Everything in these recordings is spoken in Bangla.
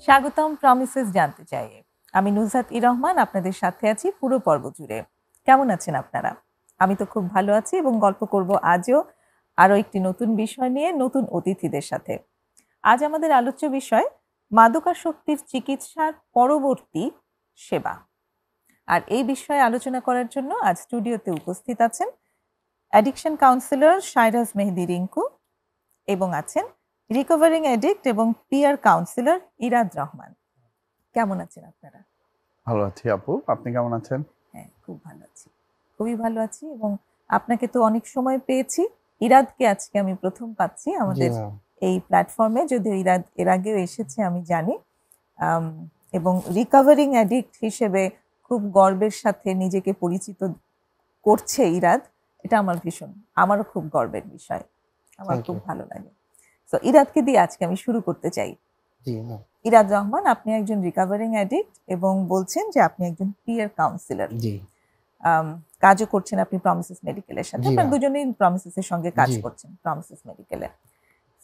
স্বাগতম প্রমিসেস জানতে চাই। আমি নুজহাত রহমান আপনাদের সাথে আছি পুরো পর্ব জুড়ে। কেমন আছেন আপনারা? আমি তো খুব ভালো আছি এবং গল্প করব আজও আরও একটি নতুন বিষয় নিয়ে নতুন অতিথিদের সাথে। আজ আমাদের আলোচ্য বিষয় মাদকাসক্তির চিকিৎসার পরবর্তী সেবা। আর এই বিষয়ে আলোচনা করার জন্য আজ স্টুডিওতে উপস্থিত আছেন অ্যাডিকশন কাউন্সিলর শায়রাজ মেহেদি রিঙ্কু এবং আছেন রিকভারিং অ্যাডিক্ট এবং পিয়ার কাউন্সিলর ইরাদ রহমান। কেমন আছেন আপনারা? ভালো আছি আপু, আপনি কেমন আছেন? হ্যাঁ, খুব ভালো আছি, খুবই ভালো আছি। এবং আপনাকে তো অনেক সময় পেয়েছি, ইরাদকে আজকে আমি প্রথম পাচ্ছি আমাদের এই প্ল্যাটফর্মে, যদিও ইরাদ এর আগেও এসেছে আমি জানি। এবং রিকভারিং অ্যাডিক্ট হিসেবে খুব গর্বের সাথে নিজেকে পরিচিত করছে ইরাদ। এটা আমারও খুব গর্বের বিষয়, আমার খুব ভালো লাগে। তো ইরাদকে দিয়ে আজকে আমি শুরু করতে চাই। ইরাদ রহমান, আপনি একজন রিকভারিং অ্যাডিক্ট এবং বলছেন যে আপনি একজন পিয়ার কাউন্সিলর। কাজও করছেন আপনি প্রমিসেস মেডিকেলের সাথে। আপনারা দুজনেই প্রমিসেসের সঙ্গে কাজ করছেন, প্রমিসেস মেডিকেলে।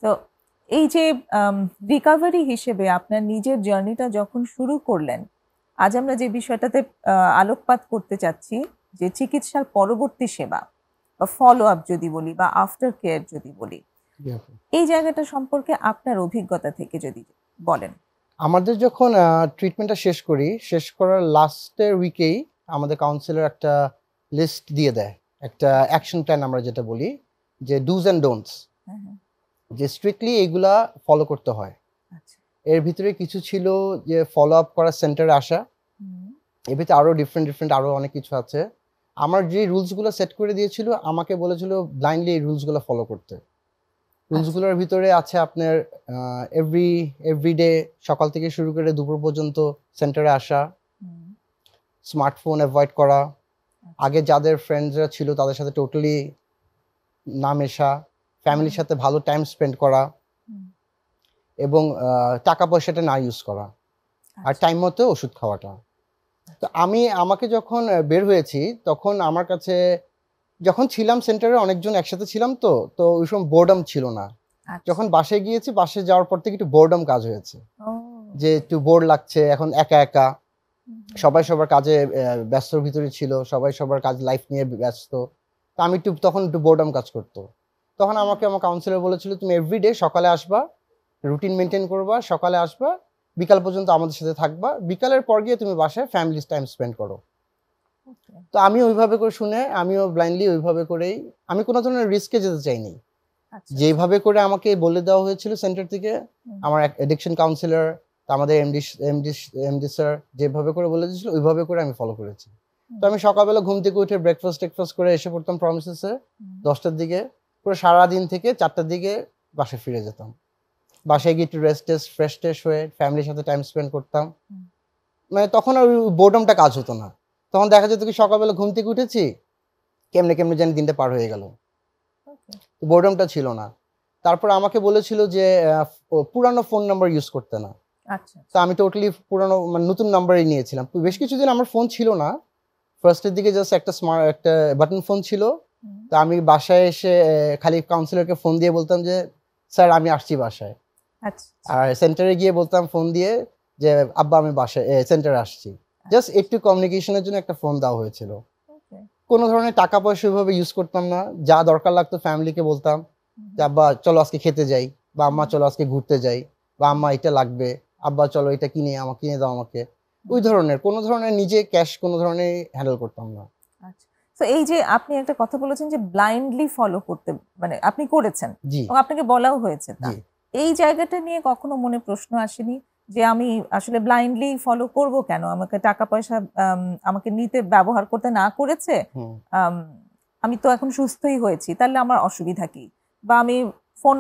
তো এই যে রিকভারি হিসেবে আপনার নিজের জার্নিটা যখন শুরু করলেন, আজ আমরা যে বিষয়টাতে আলোকপাত করতে চাচ্ছি, যে চিকিৎসার পরবর্তী সেবা বা ফলো আপ যদি বলি বা আফটার কেয়ার যদি বলি, এই জায়গাটা সম্পর্কে আপনার অভিজ্ঞতা থেকে যদি বলেন। আমাদের যখন ট্রিটমেন্টটা শেষ করার লাস্টের উইকেই আমাদের কাউন্সিলর একটা লিস্ট দিয়ে দেয়, একটা অ্যাকশন প্ল্যান আমরা যেটা বলি, যে ডুজ অ্যান্ড ডোন্টস, যে স্ট্রিক্টলি এইগুলা ফলো করতে হয়। এর ভিতরে কিছু ছিল যে ফলো আপ করার সেন্টারে আসা, এর ভিতরে আরও ডিফারেন্ট আরও অনেক কিছু আছে। আমার যে রুলসগুলো সেট করে দিয়েছিল, আমাকে বলেছিল ব্লাইন্ডলি এই রুলসগুলো ফলো করতে। রুলসগুলোর ভিতরে আছে আপনার এভরিডে সকাল থেকে শুরু করে দুপুর পর্যন্ত সেন্টারে আসা, স্মার্টফোন অ্যাভয়েড করা, আগে যাদের ফ্রেন্ডসরা ছিল তাদের সাথে টোটালি না মেশা, ফ্যামিলির সাথে ভালো টাইম স্পেন্ড করা এবং টাকা পয়সাটা না ইউজ করা, আর টাইম মতো ওষুধ খাওয়াটা। তো আমাকে যখন বের হয়েছি তখন আমার কাছে, যখন ছিলাম সেন্টারে অনেকজন একসাথে ছিলাম, তো ওই সময় বোর্ডম ছিল না। যখন বাসায় গিয়েছি, বাসায় যাওয়ার পর থেকে একটু বোর্ডম কাজ হয়েছে, যে একটু বোর্ড লাগছে এখন একা একা। সবাই সবার কাজে ব্যস্তর ভিতরে ছিল, সবাই সবার কাজ লাইফ নিয়ে ব্যস্ত। তো আমি তখন একটু বোর্ডম কাজ করতো। তখন আমাকে আমার কাউন্সিলর বলেছিল, তুমি এভরিডে সকালে আসবা, রুটিন মেনটেন করবা, সকালে আসবা, বিকাল পর্যন্ত আমাদের সাথে থাকবা, বিকালের পর গিয়ে তুমি বাসায় ফ্যামিলি টাইম স্পেন্ড করো। তো আমি ওইভাবে করে শুনে, আমিও ব্লাইন্ডলি ওইভাবে করেই, আমি কোনো ধরনের রিস্কে যেতে চাইনি। যেভাবে করে আমাকে বলে দেওয়া হয়েছিল সেন্টার থেকে, আমার অ্যাডিকশন কাউন্সিলর, আমাদের এমডি স্যার যেভাবে করে বলে দিয়েছিল, ওইভাবে করে আমি ফলো করেছি। তো আমি সকালবেলা ঘুম থেকে উঠে ব্রেকফাস্ট করে এসে পড়তাম প্রমিসেসে 10টার দিকে, পুরো সারাদিন থেকে 4টার দিকে বাসায় ফিরে যেতাম। বাসায় গিয়ে একটু ফ্রেশ হয়ে ফ্যামিলির সাথে টাইম স্পেন্ড করতাম। মানে তখন আর বোর্ডমটা কাজ হতো না। তখন দেখা যেত কি সকালবেলা ঘুম থেকে উঠেছি, কেমনে জানি দিনটা পার হয়ে গেল, বোর্ডমটা ছিল না। তারপর আমাকে বলেছিল যে পুরানো ফোন নাম্বার ইউজ করতে না। তো আমি টোটালি পুরানো, মানে নতুন নাম্বারই নিয়েছিলাম। বেশ কিছুদিন আমার ফোন ছিল না, ফার্স্টের দিকে জাস্ট একটা বাটন ফোন ছিল। তো আমি বাসায় এসে খালি কাউন্সিলরকে ফোন দিয়ে বলতাম যে স্যার আমি আসছি বাসায়, আর সেন্টারে গিয়ে বলতাম ফোন দিয়ে যে আব্বা আমি বাসায় সেন্টারে আসছি। জাস্ট একটু কমিউনিকেশনের জন্য একটা ফোন দেওয়া হয়েছিল। কোনো ধরনের টাকা পয়সা ওইভাবে ইউজ করতাম না। যা দরকার লাগতো ফ্যামিলিকে বলতাম যে আব্বা চলো আজকে খেতে যাই, বা আম্মা চলো আজকে ঘুরতে যাই, বা আম্মা এটা লাগবে, আব্বা চলো এটা কিনে দাও আমাকে। ওই ধরনের কোনো ধরনের নিজে ক্যাশ কোনো ধরনের হ্যান্ডেল করতাম না। তো এই যে আপনি একটা কথা বলেছেন যে ব্লাইন্ডলি ফলো করতে, মানে আপনি করেছেন এবং আপনাকে বলাও হয়েছে, এই জায়গাটা নিয়ে কখনো মনে প্রশ্ন আসেনি যে আমি আসলে ব্লাইন্ডলি ফলো করব কেন? আমাকে টাকা পয়সা আমাকে নিতে ব্যবহার করতে না করেছে, আমি তো এখন সুস্থই হয়েছি, তাহলে আমার অসুবিধা কি? বা আমি ফোন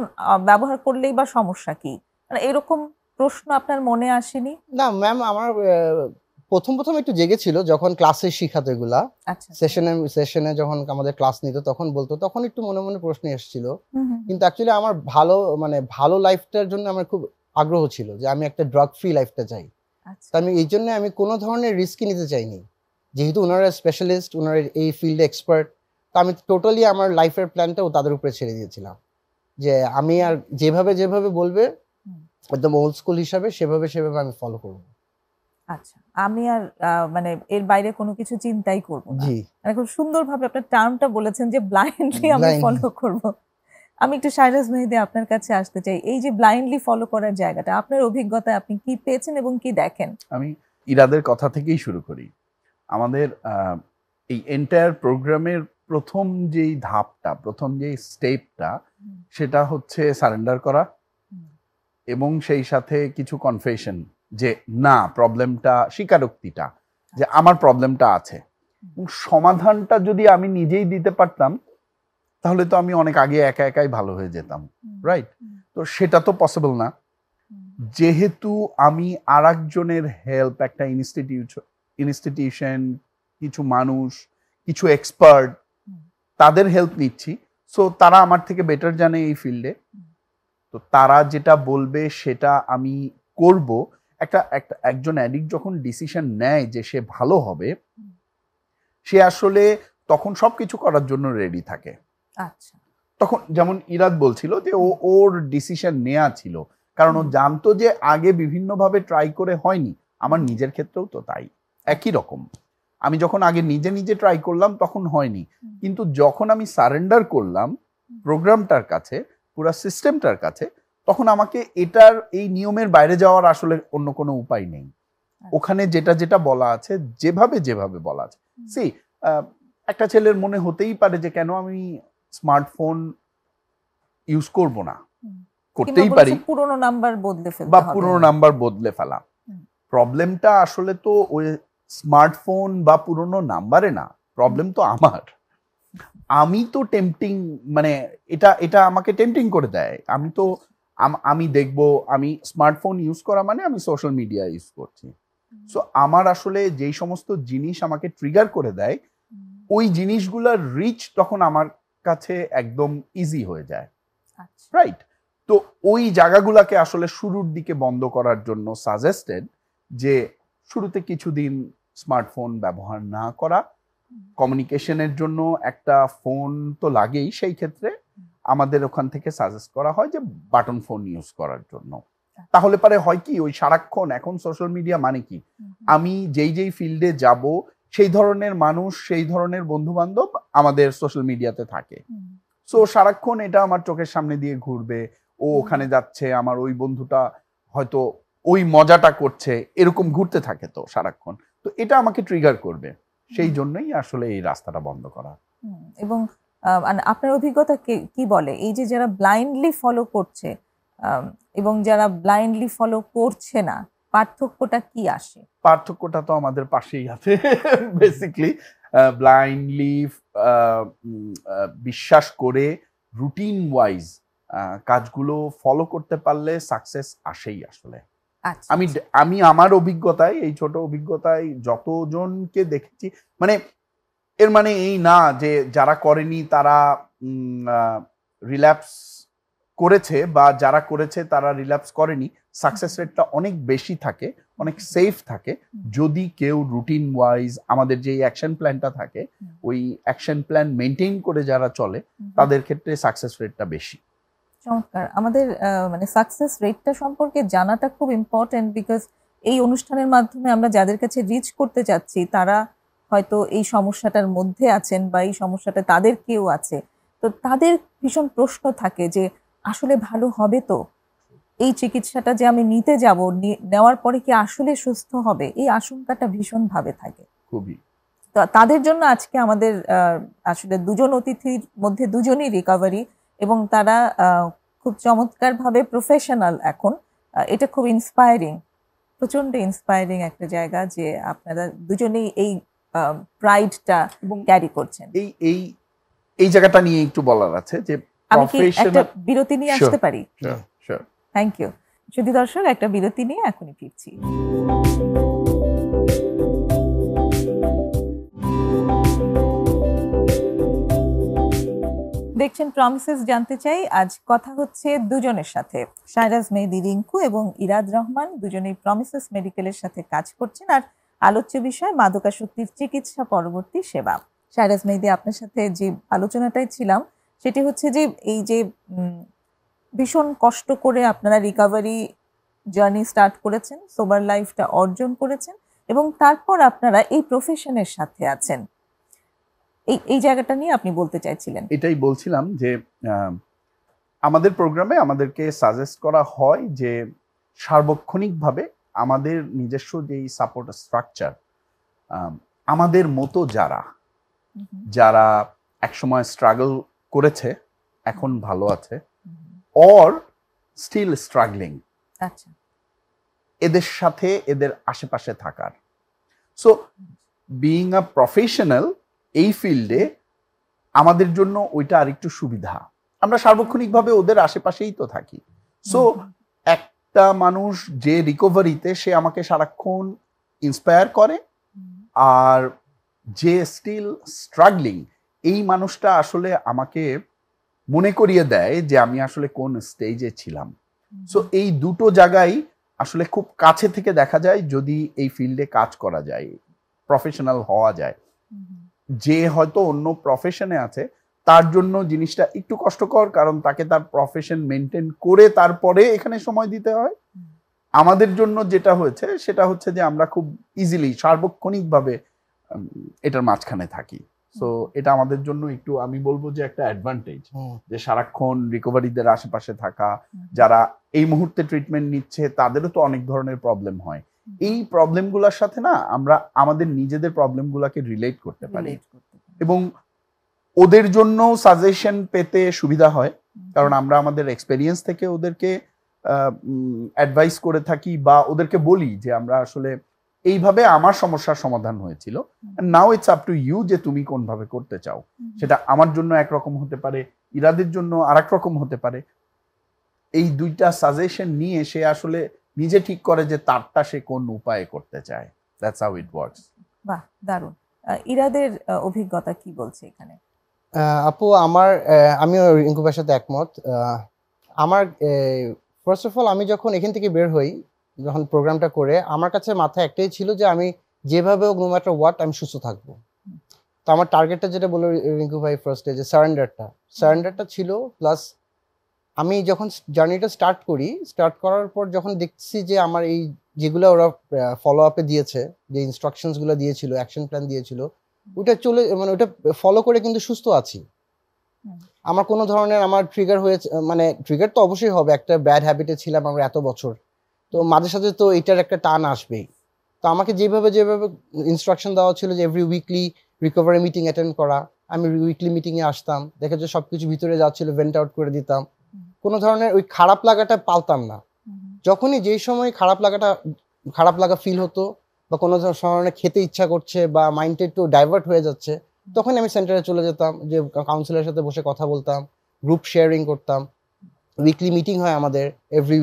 ব্যবহার করলেই বা সমস্যা কি? মানে এরকম প্রশ্ন আপনার মনে আসেনি? না ম্যাম, আমার প্রথম একটু জেগেছিল যখন ক্লাসে শিখাতো এগুলা, সেশনে যখন আমাদের ক্লাস নিত তখন বলতো, তখন একটু মনে প্রশ্ন এসেছিল। কিন্তু অ্যাকচুয়ালি আমার ভালো লাইফটার জন্য আমার খুব আগ্রহ ছিল যে আমি একটা ড্রাগ ফ্রি লাইফটা চাই। আচ্ছা। তো আমি এই জন্য আমি কোনো ধরনের রিস্কই নিতে চাইনি, যেহেতু ওনারা স্পেশালিস্ট, ওনারা এই ফিল্ডে এক্সপার্ট। তো আমি টোটালি আমার লাইফের প্ল্যানটাও তাদের উপরে ছেড়ে দিয়েছিলাম, যে আমি আর যেভাবে যেভাবে বলবে একদম ওল্ড স্কুল হিসাবে সেভাবে আমি ফলো করব। আচ্ছা, আমি আর মানে এর বাইরে কোনো কিছু চিন্তাই করব না। জি, মানে খুব সুন্দরভাবে আপনার টার্মটা বলেছেন যে ব্লাইন্ডলি আমি Blind. ফলো করব। আমি একটু শাহরাজ মেহেদী আপনার কাছে আসতে চাই। এই যে ব্লাইন্ডলি ফলো করার জায়গাটা, আপনার অভিজ্ঞতায় আপনি কি পেয়েছেন এবং কি দেখেন? আমি ইরাদের কথা থেকেই শুরু করি। আমাদের এই এন্টায়ার প্রোগ্রামের প্রথম যেই ধাপটা, প্রথম যেই স্টেপটা, সেটা হচ্ছে সারেন্ডার করা এবং সেই সাথে কিছু কনফেশন, যে না প্রবলেমটা, স্বীকারোক্তিটা যে আমার প্রবলেমটা আছে, এবং সমাধানটা যদি আমি নিজেই দিতে পারতাম তাহলে তো আমি অনেক আগে একা একাই ভালো হয়ে যেতাম, রাইট? তো সেটা তো পসিবল না। যেহেতু আমি আরেকজনের হেল্প, একটা ইনস্টিটিউশন, কিছু মানুষ, কিছু এক্সপার্ট, তাদের হেল্প নিচ্ছি, সো তারা আমার থেকে বেটার জানে এই ফিল্ডে, তো তারা যেটা বলবে সেটা আমি করব। একজন অ্যাডিক্ট যখন ডিসিশন নেয় যে সে ভালো হবে, সে আসলে তখন সবকিছু করার জন্য রেডি থাকে। আচ্ছা, তখন যেমন ইরাদ বলছিল যে ওর ডিসিশন নেওয়া ছিল, কারণ ও জানতো যে আগে বিভিন্নভাবে ট্রাই করে হয়নি। আমার নিজের ক্ষেত্রেও তো তাই, একই রকম। আমি যখন আগে নিজে নিজে ট্রাই করলাম তখন হয়নি, কিন্তু যখন আমি সারেন্ডার করলাম প্রোগ্রামটার কাছে, পুরো সিস্টেমটার কাছে, তখন আমাকে এটার এই নিয়মের বাইরে যাওয়ার আসলে অন্য কোনো উপায় নেই। ওখানে যেটা যেটা বলা আছে, যেভাবে যেভাবে বলা আছে, একটা ছেলের মনে হতেই পারে যে কেন আমি স্মার্টফোন ইউজ করব না, করতেই পারি, পুরনো নাম্বার বদলে ফেলতে বা হবে, পুরনো নাম্বার বদলে ফেলা। প্রবলেমটা আসলে তো ওই স্মার্টফোন বা পুরনো নাম্বারে না, প্রবলেম তো আমার। আমি তো টেম্পটিং, মানে এটা আমাকে টেম্পটিং করে দেয়। আমি দেখব, আমি স্মার্টফোন ইউজ করা মানে আমি সোশ্যাল মিডিয়া ইউজ করছি। সো আমার আসলে যেই সমস্ত জিনিস আমাকে ট্রিগার করে দেয়, ওই জিনিসগুলোর রিচ তখন আমার কাছে একদম ইজি হয়ে যায়, রাইট? তো ওই জায়গাগুলোকে আসলে শুরুর দিকে বন্ধ করার জন্য সাজেস্টেড যে শুরুতে কিছুদিন স্মার্টফোন ব্যবহার না করা, কমিউনিকেশনের জন্য একটা ফোন তো লাগেই, সেই ক্ষেত্রে আমাদের ওখান থেকে সাজেস্ট করা হয় যে বাটন ফোন ইউজ করার জন্য। তাহলে পরে হয় কি, ওই সারাক্ষণ এখন সোশ্যাল মিডিয়া মানে কি, আমি যেই ফিল্ডে যাব সেই ধরনের মানুষ, সেই ধরনের বন্ধু বান্ধব আমাদের সোশ্যাল মিডিয়াতে থাকে। সো সারাক্ষণ এটা আমার চোখের সামনে দিয়ে ঘুরবে, ও ওখানে যাচ্ছে, আমার ওই বন্ধুটা হয়তো ওই মজাটা করছে, এরকম ঘুরতে থাকে তো সারাক্ষণ। তো এটা আমাকে ট্রিগার করবে, সেই জন্যই আসলে এই রাস্তাটা বন্ধ করা। এবং আপনার অভিজ্ঞতা কি বলে, এই যে যারা ব্লাইন্ডলি ফলো করছে এবং যারা ব্লাইন্ডলি ফলো করছে না, পার্থক্যটা কি আসে? পার্থক্যটা তো আমাদের পাশেই আছে। বেসিক্যালি ব্লাইন্ডলি বিশ্বাস করে রুটিন ওয়াইজ কাজগুলো ফলো করতে পারলে সাকসেস আসেই আসলে। আমি আমার অভিজ্ঞতায়, এই ছোট অভিজ্ঞতায় যতজনকে দেখেছি, মানে এর মানে এই না যে যারা করেনি তারা রিল্যাপস করেছে, বা যারা করেছে তারা রিল্যাপস করেনি। সাকসেস রেটটা অনেক বেশি থাকে, অনেক সেফ থাকে, যদি কেউ রুটিন ওয়াইজ আমাদের যে অ্যাকশন প্ল্যানটা থাকে, ওই অ্যাকশন প্ল্যান মেনটেন করে যারা চলে, তাদের ক্ষেত্রে সাকসেস রেটটা বেশি। চমৎকার। আমাদের মানে সাকসেস রেটটা সম্পর্কে জানাটা খুব ইম্পর্টেন্ট, বিকজ এই অনুষ্ঠানের মাধ্যমে আমরা যাদের কাছে রিচ করতে যাচ্ছি তারা হয়তো এই সমস্যাটার মধ্যে আছেন, বা এই সমস্যাটা তাদের কেউ আছে, তো তাদের ভীষণ প্রশ্ন থাকে যে আসলে ভালো হবে তো, এই চিকিৎসাটা যে আমি নিতে যাব, নেওয়ার পরে কি আসলে সুস্থ হবে, এই আশঙ্কাটা ভীষণ ভাবে থাকে খুবই। তো তাদের জন্য আজকে আমাদের আসলে দুজন অতিথির মধ্যে দুজনই রিকভারি, এবং তারা খুব চমৎকারভাবে প্রফেশনাল এখন। এটা খুব ইন্সপায়ারিং, প্রচন্ড ইন্সপায়ারিং একটা জায়গা যে আপনারা দুজনেই এই প্রাইডটা ক্যারি করছেন। এই জায়গাটা নিয়ে একটু বলার আছে যে আমি কি একটা বিরতি নিয়ে আসতে পারি? Thank you. যদি দর্শক, একটা বিরতি নিয়ে এখনই ফিরছি। দেখছেন প্রমিসেস জানতে চাই। আজ কথা হচ্ছে দুজনের সাথে, শায়রাজ মেহেদী রিঙ্কু এবং ইরাদ রহমান, দুজনেই প্রমিসেস মেডিকেলের সাথে কাজ করছেন। আর আলোচ্য বিষয় মাদকাসক্তির চিকিৎসা পরবর্তী সেবা। শায়রাজ মেহেদী, আপনার সাথে যে আলোচনাটাই ছিলাম সেটি হচ্ছে যে এই যে ভীষণ কষ্ট করে আপনারা রিকভারি জার্নি স্টার্ট করেছেন, সোবার লাইফটা অর্জন করেছেন এবং তারপর আপনারা এই প্রফেশনের সাথে আছেন, এই জায়গাটা নিয়ে আপনি বলতে চাইছিলেন। এটাই বলছিলাম যে আমাদের প্রোগ্রামে আমাদেরকে সাজেস্ট করা হয় যে সার্বক্ষণিকভাবে আমাদের নিজস্ব যেই সাপোর্ট স্ট্রাকচার, আমাদের মতো যারা একসময় স্ট্রাগল করেছে, এখন ভালো আছে, অর স্টিল স্ট্রাগলিং, আচ্ছা, এদের সাথে এদের আশেপাশে থাকার। সো বিইং আ প্রফেশনাল এই ফিল্ডে আমাদের জন্য ওইটা আরেকটু সুবিধা। আমরা সার্বক্ষণিকভাবে ওদের আশেপাশেই তো থাকি। সো একটা মানুষ যে রিকভারিতে, সে আমাকে সারাক্ষণ ইন্সপায়ার করে, আর যে স্টিল স্ট্রাগলিং, এই মানুষটা আসলে আমাকে মনে করিয়ে দেয় যে আমি আসলে কোন স্টেজে ছিলাম। সো এই দুটো জায়গায় আসলে খুব কাছে থেকে দেখা যায় যদি এই ফিল্ডে কাজ করা যায়, প্রফেশনাল হওয়া যায়। যে হয়তো অন্য প্রফেশনে আছে তার জন্য জিনিসটা একটু কষ্টকর, কারণ তাকে তার প্রফেশন মেনটেন করে তারপরে এখানে সময় দিতে হয়। আমাদের জন্য যেটা হয়েছে সেটা হচ্ছে যে আমরা খুব ইজিলি সার্বক্ষণিকভাবে এটার মাঝখানে থাকি। সো এটা আমাদের জন্য একটু, আমি বলবো যে একটা অ্যাডভান্টেজ, যে সারাক্ষণ রিকভারিদের আশেপাশে থাকা। যারা এই মুহূর্তে ট্রিটমেন্ট নিচ্ছে তাদেরও তো অনেক ধরনের প্রবলেম হয়। এই প্রবলেমগুলোর সাথে না আমরা আমাদের নিজেদের প্রবলেমগুলোকে রিলেট করতে পারি এবং ওদের জন্য সাজেশন পেতে সুবিধা হয়, কারণ আমরা আমাদের এক্সপেরিয়েন্স থেকে ওদেরকে অ্যাডভাইস করে থাকি বা ওদেরকে বলি যে আমরা আসলে এইভাবে আমার সমস্যার সমাধান হয়েছিল, now it's up to you যে তুমি কোনভাবে করতে চাও। সেটা আমার জন্য একরকম হতে পারে, ইরাদের জন্য আরেক রকম হতে পারে। এই দুইটা সাজেশন নিয়ে সে আসলে নিজে ঠিক করে যে তারটা সে কোন উপায়ে করতে চায়। That's how it works. বাহ, দারুণ। ইরাদের অভিজ্ঞতা কি বলছে এখানে? আপু, আমিও রিঙ্কু ভাইয়ের সাথে একমত। আমার ফার্স্ট অফ অল, আমি যখন এখান থেকে বের হই, যখন প্রোগ্রামটা করে, আমার কাছে মাথায় একটাই ছিল যে আমি যেভাবে হোক, নো ম্যাটার হোয়াট, আমি সুস্থ থাকবো। তো আমার টার্গেটটা যেটা বললো রিঙ্কু ভাই ফার্স্টে, যে সারেন্ডারটা ছিল। প্লাস আমি যখন জার্নিটা স্টার্ট করার পর যখন দেখছি যে আমার এই যেগুলো ওরা ফলো আপে দিয়েছে, যে ইনস্ট্রাকশনসগুলো দিয়েছিল, অ্যাকশন প্ল্যান দিয়েছিল, ওটা ওটা ফলো করে কিন্তু সুস্থ আছি। আমার কোনো ধরনের আমার ট্রিগার হয়েছে, ট্রিগার তো অবশ্যই হবে, একটা ব্যাড হ্যাবিটে ছিলাম আমরা এত বছর, তো মাঝে সাথে তো এটার একটা টান আসবেই। তো আমাকে যেভাবে ইনস্ট্রাকশন দেওয়া ছিল যে every weekly recovery meeting attend করা, আমি উইকলি মিটিংয়ে আসতাম, দেখা যায় সবকিছু ভিতরে যাচ্ছিল, ভেন্ট আউট করে দিতাম, কোনো ধরনের ওই খারাপ লাগাটা পালতাম না। যখনই যেই সময় খারাপ লাগা ফিল হতো বা কোনো ধরনের খেতে ইচ্ছা করছে বা মাইন্ডটা একটু ডাইভার্ট হয়ে যাচ্ছে, তখন আমি সেন্টারে চলে যেতাম, যে কাউন্সিলরের সাথে বসে কথা বলতাম, গ্রুপ শেয়ারিং করতাম, উইকলি মিটিং হয় আমাদের এভরি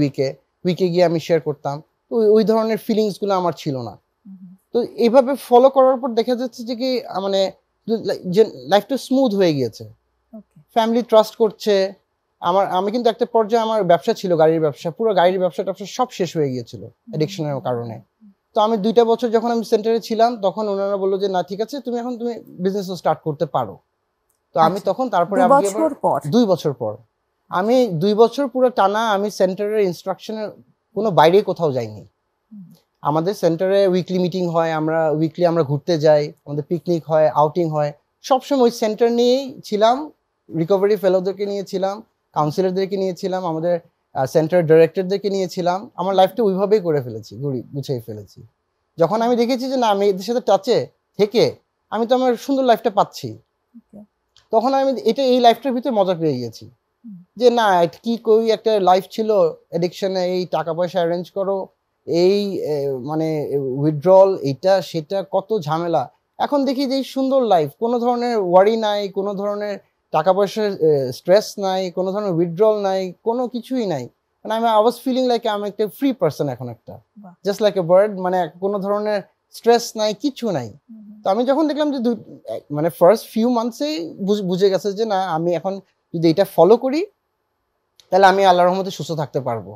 উইকে গিয়ে আমি শেয়ার করতাম। তো ওই ধরনের ফিলিংসগুলো আমার ছিল না। তো এইভাবে ফলো করার পর দেখা যাচ্ছে যে কি যে লাইফটা স্মুথ হয়ে গিয়েছে, ফ্যামিলি ট্রাস্ট করছে। আমি কিন্তু একটা পর্যায়ে আমার ব্যবসা ছিল, গাড়ির ব্যবসা, পুরো গাড়ির ব্যবসা সব শেষ হয়ে গিয়েছিল অ্যাডিকশনের কারণে। তো আমি 2টা বছর যখন আমি সেন্টারে ছিলাম, তখন ওনারা বললো যে না, ঠিক আছে, তুমি বিজনেস স্টার্ট করতে পারো। তো আমি তখন তারপরে 2 বছর পর আমি 2 বছর পুরো টানা আমি সেন্টারের ইনস্ট্রাকশনের কোনো বাইরে কোথাও যাইনি। আমাদের সেন্টারে উইকলি মিটিং হয়, উইকলি আমরা ঘুরতে যাই, আমাদের পিকনিক হয়, আউটিং হয়, সবসময় ওই সেন্টার নিয়েই ছিলাম। রিকভারি ফেলোদেরকে নিয়েছিলাম, কাউন্সিলরদেরকে নিয়েছিলাম, আমাদের সেন্টার ডিরেক্টরদেরকে নিয়েছিলাম। আমার লাইফটা ওইভাবেই করে ফেলেছি, গুছিয়ে ফেলেছি। যখন আমি দেখেছি যে না, আমি এদের সাথে টাচে থেকে আমি তো আমার সুন্দর লাইফটা পাচ্ছি, তখন আমি এই লাইফটার ভিতরে মজা পেয়ে গেছি। যে না, কি কই একটা লাইফ ছিল অ্যাডিকশনে, এই টাকা পয়সা অ্যারেঞ্জ করো, এই উইথড্রল, এইটা সেটা, কত ঝামেলা। এখন দেখি যে সুন্দর লাইফ, কোনো ধরনের ওয়ারি নাই, কোনো ধরনের টাকা পয়সার স্ট্রেস নাই, কোনো ধরনের উইথড্রল নাই, কোনো কিছুই নাই। আমি ওয়াজ ফিলিং লাইক আমি একটা ফ্রি পার্সন, এখন একটা জাস্ট লাইক এ বার্ড, কোনো ধরনের স্ট্রেস নাই, কিছু নাই। তো আমি যখন দেখলাম যে ফার্স্ট ফিউ মান্থসেই বুঝে গেছে যে না, আমি এখন যদি এটা ফলো করি তাহলে আমি আল্লাহর রহমতে সুস্থ থাকতে পারবো।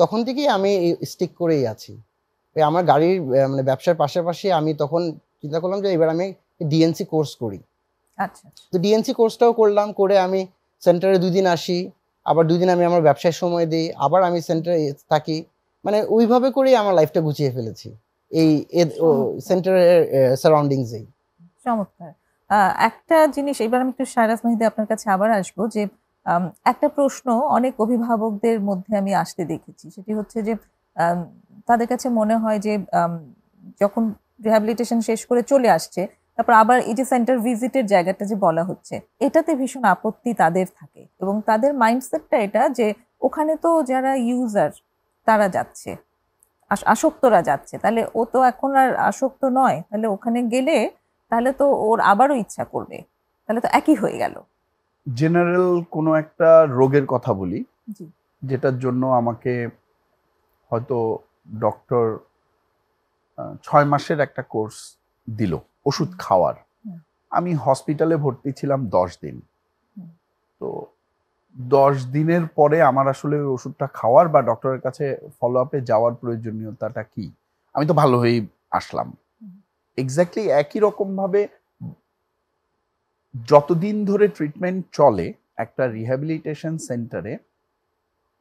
তখন থেকেই আমি স্টিক করেই আছি। আমার গাড়ির মানে ব্যবসার পাশাপাশি আমি তখন চিন্তা করলাম যে এবার আমি ডিএনসি কোর্স করি। আচ্ছা, তো ডিএনসি কোর্সটাও করলাম, করে আমি সেন্টারে 2 দিন আসি, আবার 2 দিন আমি আমার ব্যবসায় সময় দিই, আবার আমি সেন্টারে থাকি। মানে ওইভাবে করেই আমার লাইফটা গুছিয়ে ফেলেছি এই সেন্টারের সারাউন্ডিংসেই। চমৎকার। একটা জিনিস এবার আমি একটু শায়রাজ মেহেদী আপনার কাছে আবার আসবো যে একটা প্রশ্ন অনেক অভিভাবকদের মধ্যে আমি আসতে দেখেছি, সেটি হচ্ছে যে তাদের কাছে মনে হয় যে যখন রিহ্যাবিলিটেশন শেষ করে চলে আসছে, তারপর আবার এই যে সেন্টার ভিজিটের জায়গাটা যে বলা হচ্ছে, এটাতে ভীষণ আপত্তি তাদের থাকে এবং তাদের মাইন্ডসেটটা এটা যে ওখানে তো যারা ইউজার তারা যাচ্ছে, আসক্তরা যাচ্ছে, তাহলে ও তো এখন আর আসক্ত নয়, তাহলে ওখানে গেলে তাহলে তো ওর আবারও ইচ্ছা করবে, তাহলে তো একই হয়ে গেল। জেনারেল কোনো একটা রোগের কথা বলি, জি, যেটার জন্য আমাকে হয়তো ডক্টর 6 মাসের একটা কোর্স দিল ওষুধ খাওয়ার। আমি হসপিটালে ভর্তি ছিলাম 10 দিন। তো 10 দিনের পরে আমার আসলে ওই ওষুধটা খাওয়ার বা ডক্টরের কাছে ফলো আপে যাওয়ার প্রয়োজনীয়তাটা কি? আমি তো ভালো হয়েই আসলাম। এক্স্যাক্টলি একই রকম ভাবে যতদিন ধরে ট্রিটমেন্ট চলে একটা রিহ্যাবিলিটেশন সেন্টারে,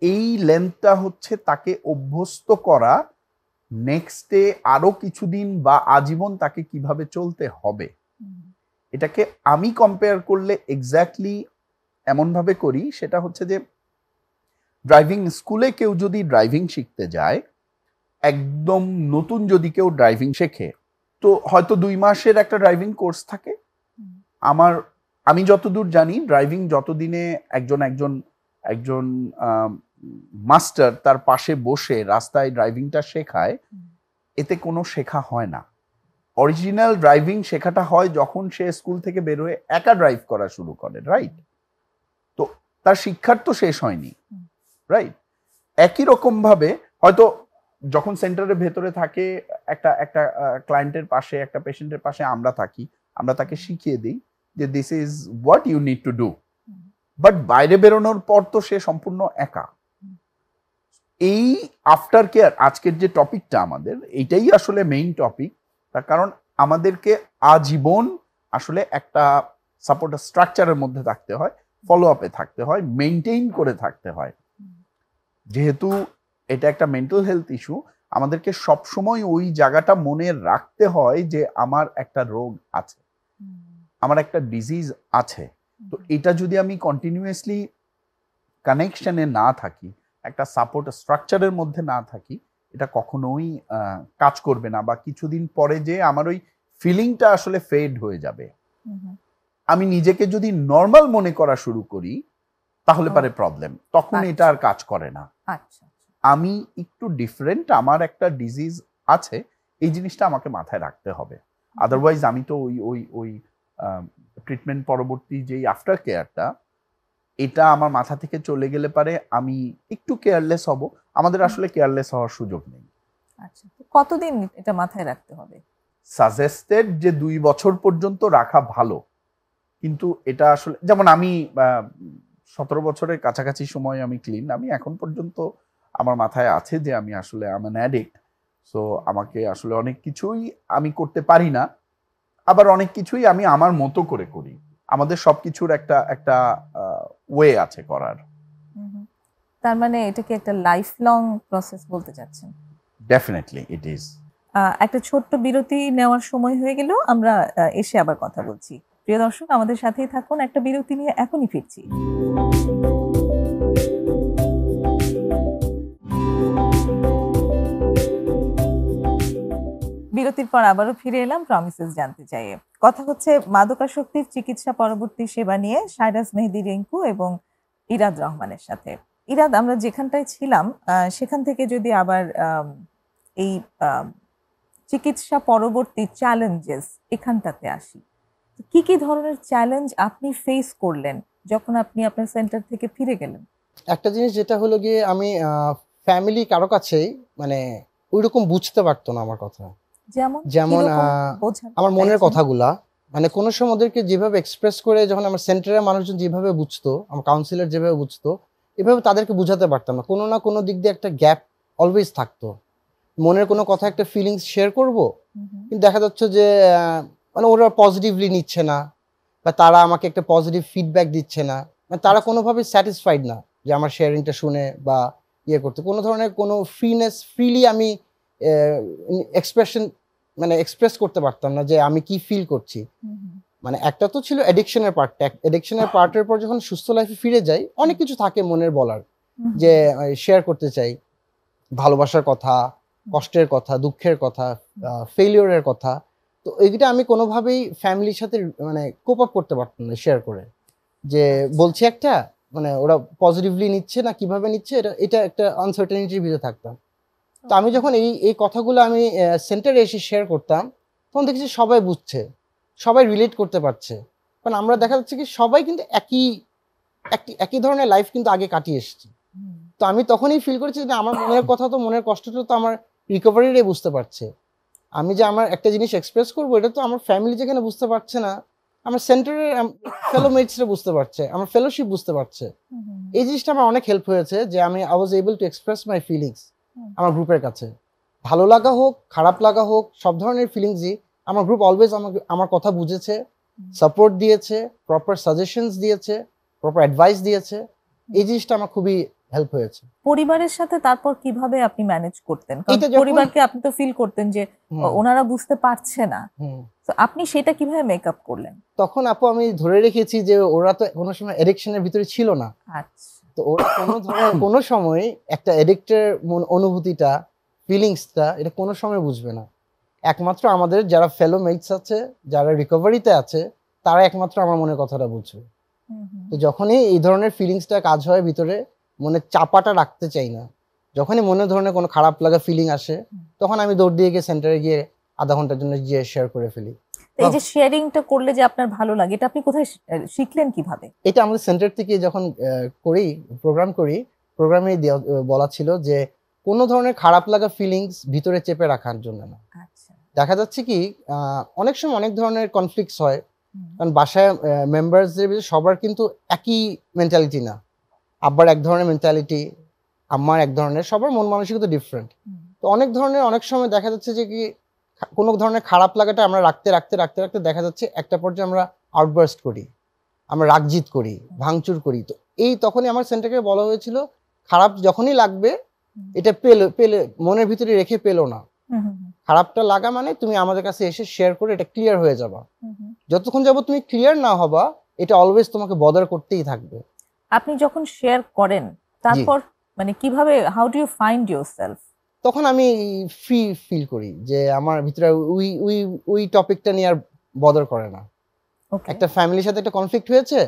এই লেন্থটা হচ্ছে তাকে অভ্যস্ত করা নেক্সটে আরো কিছুদিন বা আজীবন তাকে কিভাবে চলতে হবে। এটাকে আমি কম্পেয়ার করলে এক্স্যাক্টলি এমনভাবে করি, সেটা হচ্ছে যে ড্রাইভিং স্কুলে কেউ যদি ড্রাইভিং শিখতে যায়, একদম নতুন যদি কেউ ড্রাইভিং শেখে, তো হয়তো 2 মাসের একটা ড্রাইভিং কোর্স থাকে। আমি যতদূর জানি ড্রাইভিং যতদিনে একজন মাস্টার তার পাশে বসে রাস্তায় ড্রাইভিংটা শেখায়, এতে কোনো শেখা হয় না। অরিজিনাল ড্রাইভিং শেখাটা হয় যখন সে স্কুল থেকে বের হয়ে একা ড্রাইভ করা শুরু করে, রাইট? তো তার শিক্ষার তো শেষ হয়নি, রাইট? একই রকম ভাবে হয়তো যখন সেন্টারের ভেতরে থাকে একটা ক্লায়েন্টের পাশে, একটা পেশেন্টের পাশে আমরা থাকি, আমরা তাকে শিখিয়ে দিই যে this is what you need to do, but বাইরে বেরোনোর পর তো সে সম্পূর্ণ একা। এই আফটার কেয়ার আজকের যে টপিকটা আমাদের, এইটাই আসলে মেইন টপিক। তার কারণ আমাদেরকে আজীবন আসলে একটা সাপোর্ট স্ট্রাকচারের মধ্যে থাকতে হয়, ফলো আপে থাকতে হয়, মেইনটেইন করে থাকতে হয়। যেহেতু এটা একটা মেন্টাল হেলথ ইস্যু, আমাদেরকে সবসময় ওই জায়গাটা মনে রাখতে হয় যে আমার একটা রোগ আছে, আমার একটা ডিজিজ আছে। তো এটা যদি আমি কন্টিনিউয়াসলি কানেকশনে না থাকি, একটা সাপোর্ট স্ট্রাকচারের মধ্যে না থাকি, এটা কখনোই কাজ করবে না, বা কিছুদিন পরে যে আমার ওই ফিলিংটা আসলে ফেড হয়ে যাবে। আমি নিজেকে যদি নর্মাল মনে করা শুরু করি তাহলে পারে প্রবলেম, তখন এটা আর কাজ করে না। আমি একটু ডিফারেন্ট, আমার একটা ডিজিজ আছে, এই জিনিসটা আমাকে মাথায় রাখতে হবে। আদারওয়াইজ আমি তো ওই ট্রিটমেন্ট পরবর্তী যেই আফটার কেয়ারটা, এটা আমার মাথা থেকে চলে গেলে পারে আমি একটু কেয়ারলেস হব। আমাদের আসলে কেয়ারলেস হওয়ার সুযোগ নেই। আচ্ছা, কতদিন এটা মাথায় রাখতে হবে? সাজেস্টেড যে 2 বছর পর্যন্ত রাখা ভালো, কিন্তু এটা আসলে যেমন আমি 17 বছরের কাছাকাছি সময় আমি ক্লিন, আমি এখন পর্যন্ত আমার মাথায় আছে যে আমি আসলে অ্যান অ্যাডিক্ট। সো আমাকে আসলে অনেক কিছুই আমি করতে পারি না, আবার অনেক কিছুই আমি আমার মতো করে করি। আমাদের সবকিছুর একটা ওয়ে আছে করার। তার মানে এটা কি একটা লাইফ লং প্রসেস বলতে চাচ্ছেন? Definitely it is. একটা ছোট্ট বিরতি নেওয়ার সময় হয়ে গেল, আমরা এসে আবার কথা বলছি। প্রিয় দর্শক, আমাদের সাথেই থাকুন, একটা বিরতি নিয়ে এখনই ফিরছি। বিরতির পর আবারও ফিরে এলাম প্রমিসেস জানতে চাই। কথা হচ্ছে মাদকাসক্তির চিকিৎসা পরবর্তী সেবা নিয়ে শায়রাজ মেহেদী রিঙ্কু এবং ইরাদ রহমানের সাথে। ইরাদ, আমরা যেখানটায় ছিলাম সেখান থেকে যদি আবার এই চিকিৎসা পরবর্তী চ্যালেঞ্জেস এখানটাতে আসি, কি কি ধরনের চ্যালেঞ্জ আপনি ফেস করলেন যখন আপনি আপনার সেন্টার থেকে ফিরে গেলেন? একটা জিনিস যেটা হলো গিয়ে, আমি ফ্যামিলি কারো কাছেই মানে ওইরকম বুঝতে পারতো না আমার কথা। যেমন আমার মনের কথাগুলা, মানে কোনো সময় ওদেরকে যেভাবে এক্সপ্রেস করে, যখন আমার সেন্টারের মানুষজন যেভাবে বুঝতো, আমার কাউন্সিলর যেভাবে বুঝতো, এভাবে তাদেরকে বুঝাতে পারতাম না। কোনো না কোনো দিক দিয়ে একটা গ্যাপ অলওয়েজ থাকতো। মনের কোনো কথা, একটা ফিলিংস শেয়ার করব, কিন্তু দেখা যাচ্ছে যে মানে ওরা পজিটিভলি নিচ্ছে না, বা তারা আমাকে একটা পজিটিভ ফিডব্যাক দিচ্ছে না, মানে তারা কোনোভাবে স্যাটিসফাইড না যে আমার শেয়ারিংটা শুনে বা ইয়ে করতে। কোনো ধরনের কোনো ফ্রিলি আমি এক্সপ্রেশন মানে এক্সপ্রেস করতে পারতাম না যে আমি কি ফিল করছি। মানে একটা তো ছিল এডিকশনের পার্টটা, এডিকশনের পার্টের পর যখন সুস্থ লাইফে ফিরে যাই, অনেক কিছু থাকে মনের বলার, যে শেয়ার করতে চাই ভালোবাসার কথা, কষ্টের কথা, দুঃখের কথা, ফেলিওরের কথা। তো এইটা আমি কোনোভাবেই ফ্যামিলির সাথে মানে কোপ আপ করতে পারতাম না শেয়ার করে, যে বলছি একটা মানে ওরা পজিটিভলি নিচ্ছে না কিভাবে নিচ্ছে, এটা একটা আনসার্টেনিটির ভিতরে থাকতাম। তো আমি যখন এই কথাগুলো আমি সেন্টারে এসে শেয়ার করতাম, তখন দেখছি সবাই বুঝছে, সবাই রিলেট করতে পারছে। কারণ আমরা দেখা যাচ্ছে কি সবাই কিন্তু একই ধরনের লাইফ কিন্তু আগে কাটিয়ে এসেছি। তো আমি তখনই ফিল করেছি যে আমার মনের কথা তো, মনের কষ্টটা তো আমার রিকভারিরে বুঝতে পারছে। আমি যে আমার একটা জিনিস এক্সপ্রেস করবো, এটা তো আমার ফ্যামিলি যেখানে বুঝতে পারছে না, আমার সেন্টারের ফেলো মেটসরা বুঝতে পারছে, আমার ফেলোশিপ বুঝতে পারছে। এই জিনিসটা আমার অনেক হেল্প হয়েছে, যে আমি I was able to express my feelings আমার গ্রুপের কাছে। ভালো লাগা হোক, খারাপ লাগা হোক, সব ধরনের ফিলিংসই আমার গ্রুপ অলওয়েজ আমার কথা বুঝেছে, সাপোর্ট দিয়েছে, প্রপার সাজেশনস দিয়েছে, প্রপার অ্যাডভাইস দিয়েছে। এই জিনিসটা আমার খুবই হেল্প হয়েছে। পরিবারের সাথে তারপর কিভাবে আপনি ম্যানেজ করতেন? কারণ পরিবারকে আপনি তো ফিল করতেন যে ওনারা বুঝতে পারছে না, তো আপনি সেটা কিভাবে মেকআপ করলেন? তখন আপু আমি ধরে রেখেছি যে ওরা তো কোনো সময় এডিকশনের ভিতরে ছিল না। আচ্ছা। তো ওরা কোনো সময় একটা এডিক্টের অনুভূতিটা, ফিলিংসটা, এটা কোনো সময় বুঝবে না। একমাত্র আমাদের যারা ফেলো মেটস আছে, যারা রিকভারিতে আছে, তারা একমাত্র আমার মনের কথাটা বুঝবে। তো যখনই এই ধরনের ফিলিংসটা কাজ হয় ভিতরে, মনে চাপাটা রাখতে চাই না, যখনই মনে ধরনের কোনো খারাপ লাগা ফিলিং আসে, তখন আমি দৌড় দিয়ে গিয়ে সেন্টারে গিয়ে আধা ঘন্টার জন্য গিয়ে শেয়ার করে ফেলি। এই যে শেয়ারিংটা করলে যে আপনার ভালো লাগে, এটা আপনি কোথায় শিখলেন, কিভাবে? এটা আমাদের সেন্টার থেকে যখন প্রোগ্রামে বলা ছিল যে কোনো ধরনের খারাপ লাগা ফিলিংস ভিতরে চেপে রাখার জন্য না। আচ্ছা। দেখা যাচ্ছে কি অনেক সময় অনেক ধরনের কনফ্লিক্টস হয়, কারণ বাসায় মেম্বারসদের ভিতরে সবার কিন্তু একই মেন্টালিটি না। আব্বার এক ধরনের মেন্টালিটি, আম্মার এক ধরনের, সবার মন মানসিকতা ডিফারেন্ট। তো অনেক সময় দেখা যাচ্ছে যে কি কোনো ধরনের খারাপ লাগাটা আমরা রাখতে দেখা যাচ্ছে একটা পর্যায়ে আমরা আউটবার্স্ট করি, আমরা রাগজিৎ করি, ভাঙচুর করি। তো তখনই আমার সেন্টারকে বলা হয়েছিল, খারাপ যখনই লাগবে এটা পেলে মনের ভিতরে রেখে পেলো না। খারাপটা লাগা মানে তুমি আমাদের কাছে এসে শেয়ার করে এটা ক্লিয়ার হয়ে যাবা। যতক্ষণ যাবো তুমি ক্লিয়ার না হবা, এটা অলওয়েজ তোমাকে বদার করতেই থাকবে। আপনি যখন শেয়ার করেন তারপর মানে কিভাবে, how do you find yourself? তখন আমি ফ্রি ফিল করি যে আমার ভিতরে ওই টপিকটা নিয়ে আর বদার করে না। একটা ফ্যামিলির সাথে একটা কনফ্লিক্ট হয়েছে,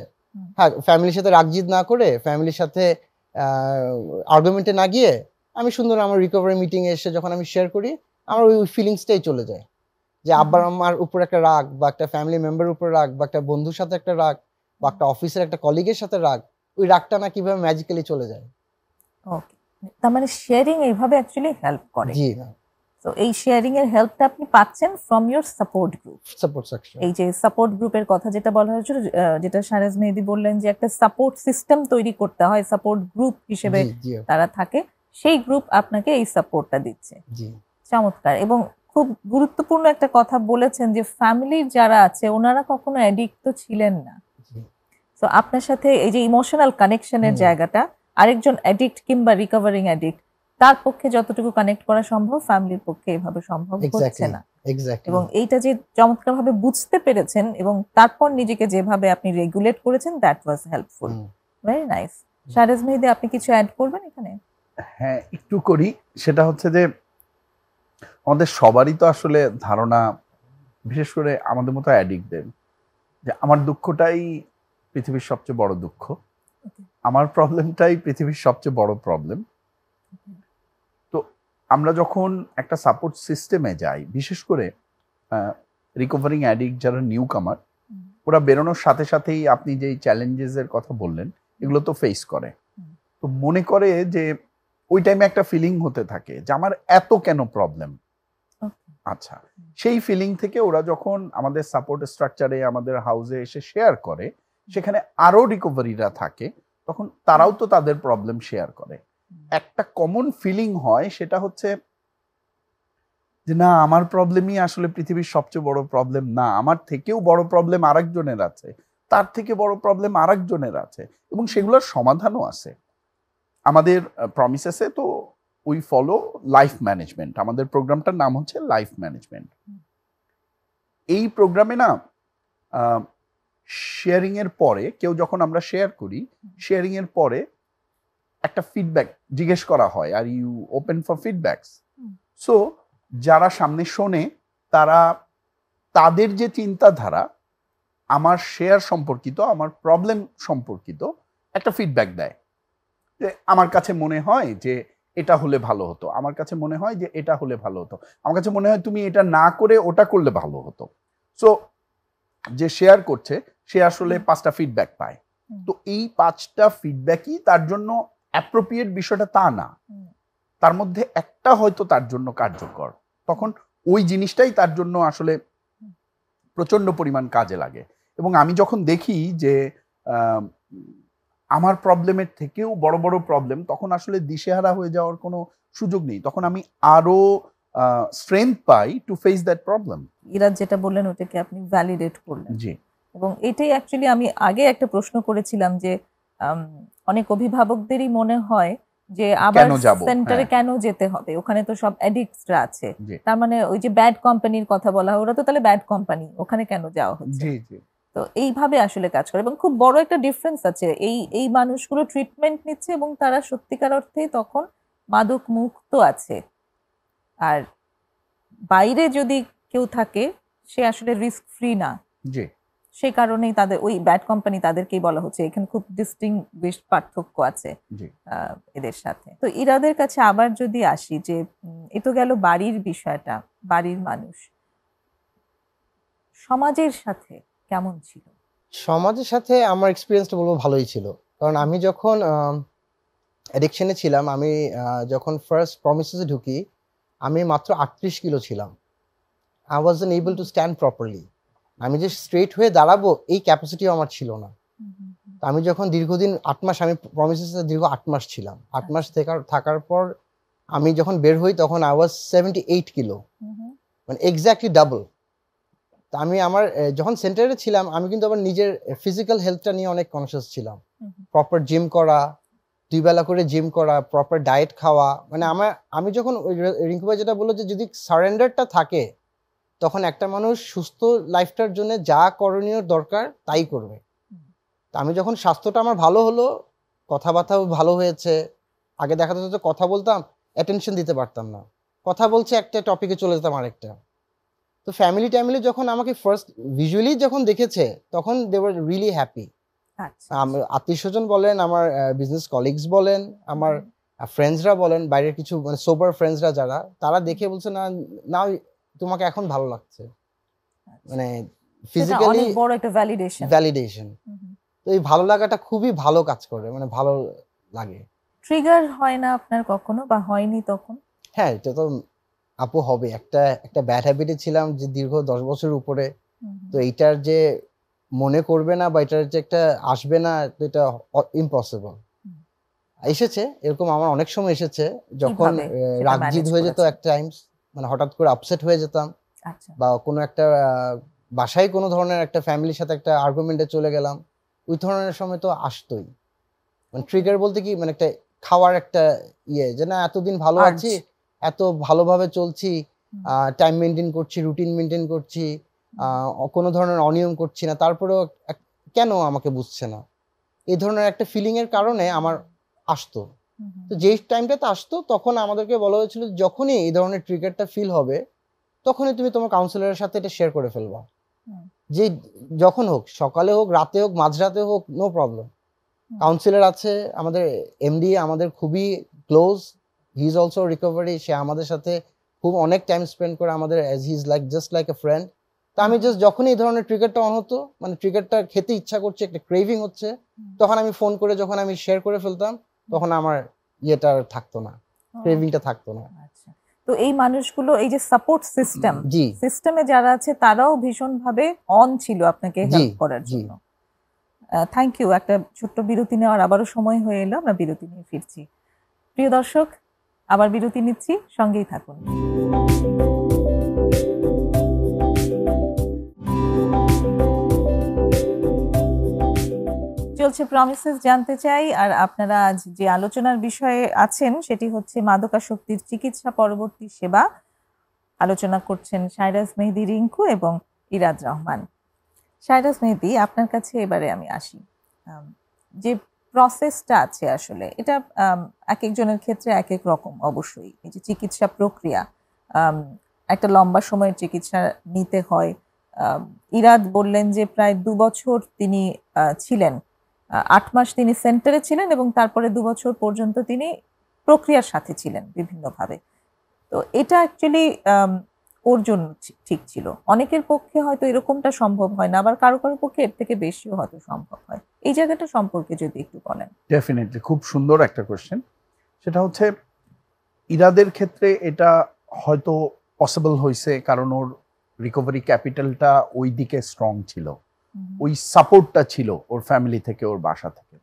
হ্যাঁ, ফ্যামিলির সাথে রাগজিৎ না করে, ফ্যামিলির সাথে আর্গুমেন্টে না গিয়ে, আমি সুন্দর আমার রিকভারি মিটিং এ এসে যখন আমি শেয়ার করি, আমার ওই ফিলিংসটাই চলে যায়। যে আব্বার আম্মার উপর একটা রাগ, বা একটা ফ্যামিলি মেম্বারের উপর রাগ, বা একটা বন্ধুর সাথে একটা রাগ, বা একটা অফিসের একটা কলিগের সাথে রাগ, ওই রাগটা না কিভাবে ম্যাজিক্যালি চলে যায়। ওকে, তার মানে শেয়ারিং এইভাবে অ্যাকচুয়ালি হেল্প করে। জি না, তো এই শেয়ারিং এর হেল্পটা আপনি পাচ্ছেন from your support group. Support section. এই যে সাপোর্ট গ্রুপের কথা যেটা বলা হয়েছিল, যেটা শাহরাজ মেহেদী বললেন যে একটা সাপোর্ট সিস্টেম তৈরি করতে হয়, সাপোর্ট গ্রুপ হিসেবে তারা থাকে, সেই গ্রুপ আপনাকে এই সাপোর্টটা দিচ্ছে। জি, চমৎকার। এবং খুব গুরুত্বপূর্ণ একটা কথা বলেছেন যে ফ্যামিলির যারা আছে ওনারা কখনো অ্যাডিক্ট তো ছিলেন না। তো আপনার সাথে এই যে ইমোশনাল কানেকশনের জায়গাটা, আরেকজন অ্যাডিক্ট কিংবা রিকভারিং অ্যাডিক্ট, তার পক্ষে যতটুকু কানেক্ট করা সম্ভব, ফ্যামিলির পক্ষে এভাবে সম্ভব হচ্ছে না। এবং এইটা যে চমৎকারভাবে বুঝতে পেরেছেন এবং তারপর নিজেকে যেভাবে আপনি রেগুলেট করেছেন, that was helpful. Very nice. Shahraz Mehedi, আপনি কিছু অ্যাড করবেন এখানে? হ্যাঁ, একটু করি। সেটা হচ্ছে যে আমাদের সবারই তো আসলে ধারণা, বিশেষ করে আমাদের মতো অ্যাডিক্টদের, যে আমার দুঃখটাই পৃথিবীর সবচেয়ে বড় দুঃখ, আমার প্রবলেমটাই পৃথিবীর সবচেয়ে বড় প্রবলেম। তো আমরা যখন একটা সাপোর্ট সিস্টেমে যাই, বিশেষ করে রিকভারিং অ্যাডিক্ট যারা নিউ কামার, ওরা বেরোনোর সাথে সাথেই আপনি যেই চ্যালেঞ্জেসের কথা বললেন, এগুলো তো ফেস করে। তো মনে করে যে ওই টাইমে একটা ফিলিং হতে থাকে যে আমার এত কেন প্রবলেম, আচ্ছা, সেই ফিলিং থেকে ওরা যখন আমাদের সাপোর্ট স্ট্রাকচারে আমাদের হাউসে এসে শেয়ার করে, সেখানে আরো রিকভারিরা থাকে, তখন তারাও তো তাদের প্রবলেম শেয়ার করে। একটা কমন ফিলিং হয়, সেটা হচ্ছে যে না, আমার প্রবলেমই আসলে পৃথিবীর সবচেয়ে বড় প্রবলেম না, আমার থেকেও বড় প্রবলেম আরেকজনের আছে, তার থেকে বড় প্রবলেম আরেকজনের আছে, এবং সেগুলোর সমাধানও আছে। আমাদের প্রমিসেসে তো উই ফলো লাইফ ম্যানেজমেন্ট, আমাদের প্রোগ্রামটার নাম হচ্ছে লাইফ ম্যানেজমেন্ট। এই প্রোগ্রামে না শেয়ারিং এর পরে, কেউ যখন আমরা শেয়ার করি, শেয়ারিং এর পরে একটা ফিডব্যাক জিজ্ঞেস করা হয়, are you open for feedbacks. So যারা সামনে শোনে, তারা তাদের যে চিন্তাধারা আমার শেয়ার সম্পর্কিত, আমার প্রবলেম সম্পর্কিত একটা ফিডব্যাক দেয়, যে আমার কাছে মনে হয় যে এটা হলে ভালো হতো, আমার কাছে মনে হয় যে এটা হলে ভালো হতো, আমার কাছে মনে হয় তুমি এটা না করে ওটা করলে ভালো হতো। সো যে শেয়ার করছে সে আসলে 5টা ফিডব্যাক পায়। তো এই 5টা ফিডব্যাকই তার জন্য অ্যাপ্রোপ্রিয়েট বিষয়টা তা না, তার মধ্যে একটা হয়তো তার জন্য কার্যকর, তখন ওই জিনিসটাই তার জন্য আসলে প্রচন্ড পরিমাণ কাজে লাগে। এবং আমি যখন দেখি যে আমার প্রবলেমের থেকেও বড় বড় প্রবলেম, তখন আসলে দিশেহারা হয়ে যাওয়ার কোনো সুযোগ নেই, তখন আমি আরো strength pi to face that problem. Irad যেটা বললেন ওটাকে আপনি ভ্যালিডেট করলেন। জি। এবং এটাই অ্যাকচুয়ালি আমি আগে একটা প্রশ্ন করেছিলাম যে অনেক অভিভাবকদেরই মনে হয় যে আবার সেন্টারে কেন যেতে হবে, ওখানে তো সব অ্যাডিক্টসরা আছে, তার মানে ওই যে ব্যাড কোম্পানির কথা বলা হয়, ওরা তো তাহলে ব্যাড কোম্পানি, ওখানে কেন যাওয়া হচ্ছে। জি জি। তো এইভাবে আসলে কাজ করে, এবং খুব বড় একটা ডিফারেন্স আছে, এই মানুষগুলো ট্রিটমেন্ট নিচ্ছে এবং তারা সত্যিকার অর্থে তখন মাদক মুক্ত আছে। আর বাইরে যদি কেউ থাকে, সে আসলে রিস্ক ফ্রি না। জি। সে কারণেই তাদের ওই ব্যাড কোম্পানি, তাদেরকেই বলা হচ্ছে। এখানে খুব ডিস্টিংগুইশড পার্থক্য আছে এদের সাথে। তো ইরাদের কাছে আবার যদি আসি, যে এ তো গেল বাড়ির বিষয়টা, বাড়ির মানুষ, সমাজের সাথে কেমন ছিল? সমাজের সাথে আমার এক্সপিরিয়েন্সটা বলবো ভালোই ছিল, কারণ আমি যখন অ্যাডিকশনে ছিলাম, আমি যখন ফার্স্ট প্রমিসেসে ঢুকি, আমি মাত্র 38 কিলো ছিলাম। I wasn't able to stand properly. আমি যে স্ট্রেট হয়ে দাঁড়াবো এই ক্যাপাসিটিও আমার ছিল না। আমি যখন দীর্ঘদিন 8 মাস, আমি প্রমিসেসে দীর্ঘ 8 মাস ছিলাম। 8 মাস থাকার পর আমি যখন বের হই, তখন আই ওয়াজ 78 কিলো, মানে এক্স্যাক্টলি ডাবল। তা আমি আমার যখন সেন্টারে ছিলাম, আমি কিন্তু আবার নিজের ফিজিক্যাল হেলথটা নিয়ে অনেক কনসিয়াস ছিলাম। প্রপার জিম করা, 2 বেলা করে জিম করা, প্রপার ডায়েট খাওয়া, মানে আমি যখন রিঙ্কু ভাই যেটা বললো যে যদি সারেন্ডারটা থাকে, তখন একটা মানুষ সুস্থ লাইফটার জন্য যা করণীয় দরকার তাই করবে। তা আমি যখন স্বাস্থ্যটা আমার ভালো হলো, কথাবার্তাও ভালো হয়েছে। আগে দেখা যেত যে কথা বলতাম, অ্যাটেনশন দিতে পারতাম না, কথা বলছে একটা টপিকে চলে যেতাম আরেকটা। তো ফ্যামিলি যখন আমাকে ফার্স্ট ভিজুয়ালি যখন দেখেছে, তখন দে ওয়ার রিয়েলি হ্যাপি। আত্মীয় স্বজন বলেন, আমার বিজনেস কলিগস বলেন, আমার ফ্রেন্ডসরা বলেন, বাইরের কিছু মানে সোবার ফ্রেন্ডসরা যারা, তারা দেখে বলছে না না তোমাকে এখন ভালো লাগছে, মানে ফিজিক্যালি বড় একটা ভ্যালিডেশন। তো এই ভালো লাগাটা খুবই ভালো কাজ করে, মানে ভালো লাগে। ট্রিগার হয় না আপনার কখনো, বা হয়নি তখন? হ্যাঁ, এটা তো আপু হবে। একটা ব্যাড হ্যাবিটে ছিলাম যে দীর্ঘ 10 বছর উপরে। তো এইটার যে মনে করবে না বা এটার যে একটা আসবে না, এটা ইম্পসিবল। এসেছে, এরকম আমার অনেক সময় এসেছে, যখন রাগজিদ হয়ে যেত এক টাইমস, মানে হঠাৎ করে আপসেট হয়ে যেতাম, বা কোনো একটা বাসায় কোনো ধরনের একটা ফ্যামিলির সাথে একটা আর্গুমেন্টে চলে গেলাম, ওই ধরনের সময় তো আসতোই। মানে ট্রিগার বলতে কি, মানে একটা খাওয়ার একটা যে না এতদিন ভালো আছি, এত ভালোভাবে চলছি, টাইম মেনটেন করছি, রুটিন মেনটেন করছি, কোনো ধরনের অনিয়ম করছি না, তারপরেও কেন আমাকে বুঝছে না, এই ধরনের একটা ফিলিং এর কারণে আমার আসতো। তো যেই টাইমটাতে আসতো, তখন আমাদেরকে বলা হয়েছিল যখনই এই ধরনের ট্রিগারটা ফিল হবে, তখনই তুমি তোমার কাউন্সিলরের সাথে এটা শেয়ার করে ফেলবা। যে যখন হোক, সকালে হোক, রাতে হোক, মাঝরাতে হোক, নো প্রবলেম। কাউন্সিলর আছে আমাদের, এমডি আমাদের খুবই close, he is also recovery, সে আমাদের সাথে খুব অনেক টাইম স্পেন্ড করে আমাদের, as he is like just like a friend. তো আমি জাস্ট যখনই এই ধরনের ট্রিগারটা অন হতো, মানে ট্রিগারটা খেতে ইচ্ছা করছে, একটা ক্রেভিং হচ্ছে, তখন আমি ফোন করে যখন আমি শেয়ার করে ফেলতাম, তখন আমার ইয়েটা থাকতো না, ক্রেভিংটা থাকতো না। আচ্ছা, তো এই মানুষগুলো, এই যে সাপোর্ট সিস্টেম, জি সিস্টেমে যারা আছে তারাও ভীষণভাবে অন ছিল আপনাকে জি হেল্প করার জি জন্য। Thank you. একটা ছোট্ট বিরতি নেওয়ার আবারও সময় হয়ে এলো, আমরা বিরতি নিয়ে ফিরছি। প্রিয় দর্শক, আবার বিরতি নিচ্ছি, সঙ্গেই থাকুন। চলছে প্রমিসেস জানতে চাই, আর আপনারা আজ যে আলোচনার বিষয়ে আছেন সেটি হচ্ছে মাদকাসক্তির চিকিৎসা পরবর্তী সেবা। আলোচনা করছেন সাইরাজ মেহেদী রিঙ্কু এবং ইরাদ রহমান। সাইরাজ মেহেদী, আপনার কাছে এবারে আমি আসি। যে প্রসেসটা আছে আসলে এটা এক একজনের ক্ষেত্রে এক এক রকম। অবশ্যই এই যে চিকিৎসা প্রক্রিয়া, একটা লম্বা সময়ের চিকিৎসা নিতে হয়। ইরাদ বললেন যে প্রায় 2 বছর তিনি ছিলেন, 8 মাস তিনি সেন্টারে ছিলেন এবং তারপরে 2 বছর পর্যন্ত তিনি প্রক্রিয়ার সাথে ছিলেন বিভিন্নভাবে। তো এটা অ্যাকচুয়ালি ওর জন্য ঠিক ছিল। অনেকের পক্ষে হয়তো এরকমটা সম্ভব হয় না, আবার কারো কারো পক্ষে এর থেকে বেশিও হয়তো সম্ভব হয়। এই জায়গাটা সম্পর্কে যদি একটু বলেন। ডেফিনেটলি, খুব সুন্দর একটা কোশ্চেন। সেটা হচ্ছে ইরাদের ক্ষেত্রে এটা হয়তো পসিবল হয়েছে কারণ ওর রিকভারি ক্যাপিটালটা ওই দিকে স্ট্রং ছিল, ওই সাপোর্টটা ছিল ওর ফ্যামিলি থেকে, ওর বাসা থেকে।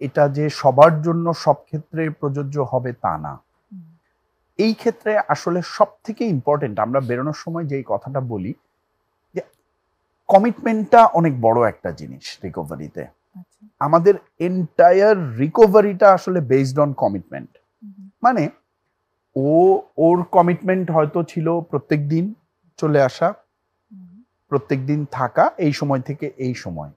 এটা যে সবার জন্য সব ক্ষেত্রে প্রযোজ্য হবে তা না। এই ক্ষেত্রে আসলে সব থেকে ইম্পর্টেন্ট, আমরা বেরোনোর সময় যেই কথাটা বলি যে কমিটমেন্টটা অনেক বড় একটা জিনিস রিকভারিতে। আমাদের এন্টায়ার রিকভারিটা আসলে বেসড অন কমিটমেন্ট। মানে ওর কমিটমেন্ট হয়তো ছিল প্রত্যেক দিন চলে আসা, প্রত্যেক দিন থাকা, এই সময় থেকে এই সময়।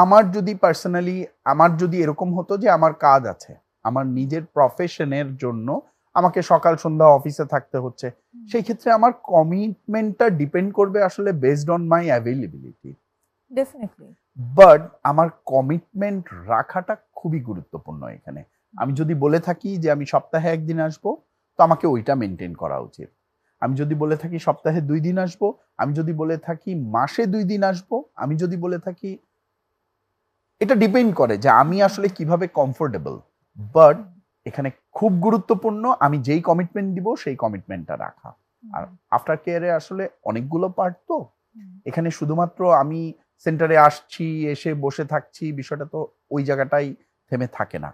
আমার যদি পার্সোনালি, আমার যদি এরকম হতো যে আমার কাজ আছে, আমার নিজের প্রফেশনের জন্য আমাকে সকাল সন্ধ্যা অফিসে থাকতে হচ্ছে, সেই ক্ষেত্রে আমার কমিটমেন্টটা ডিপেন্ড করবে আসলে based on my availability. Definitely. But আমার কমিটমেন্ট রাখাটা খুবই গুরুত্বপূর্ণ এখানে। আমি যদি বলে থাকি যে আমি সপ্তাহে 1 দিন আসবো, তো আমাকে ওইটা মেনটেন করা উচিত। আমি যদি বলে থাকি সপ্তাহে 2 দিন আসবো, আমি যদি বলে থাকি মাসে 2 দিন আসবো, আমি যদি বলে থাকি, এটা ডিপেন্ড করে যে আমি আসলে কিভাবে কমফোর্টেবল। বাট এখানে খুব গুরুত্বপূর্ণ আমি যেই কমিটমেন্ট দিব সেই কমিটমেন্টটা রাখা। আর আফটার কেয়ারে আসলে অনেকগুলো পার্ট, তো এখানে শুধুমাত্র আমি সেন্টারে আসছি, এসে বসে থাকছি, বিষয়টা তো ওই জায়গাটাই থেমে থাকে না।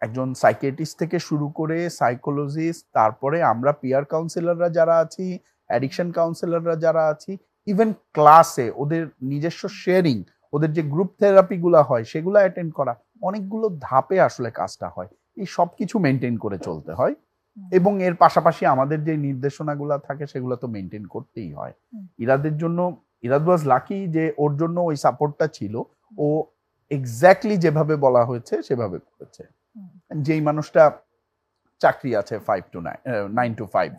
একজন সাইকিয়াট্রিস্ট থেকে শুরু করে সাইকোলজিস্ট, তারপরে আমরা পিয়ার কাউন্সিলররা যারা আছি, অ্যাডিকশন কাউন্সিলররা যারা আছি, ইভেন ক্লাসে ওদের নিজস্ব শেয়ারিং, ওদের যে গ্রুপ থেরাপিগুলো হয় সেগুলো অ্যাটেন্ড করা, অনেকগুলো ধাপে আসলে কাজটা হয়। এই সব কিছু মেনটেন করে চলতে হয় এবং এর পাশাপাশি আমাদের যে নির্দেশনাগুলো থাকে সেগুলো তো মেনটেন করতেই হয়। ইরাদের জন্য, ইরাদ ওয়াজ লাকি যে ওর জন্য ওই সাপোর্টটা ছিল। ও এক্স্যাক্টলি যেভাবে বলা হয়েছে সেভাবে করেছে। যেই মানুষটা চাকরি আছে 9 to 5,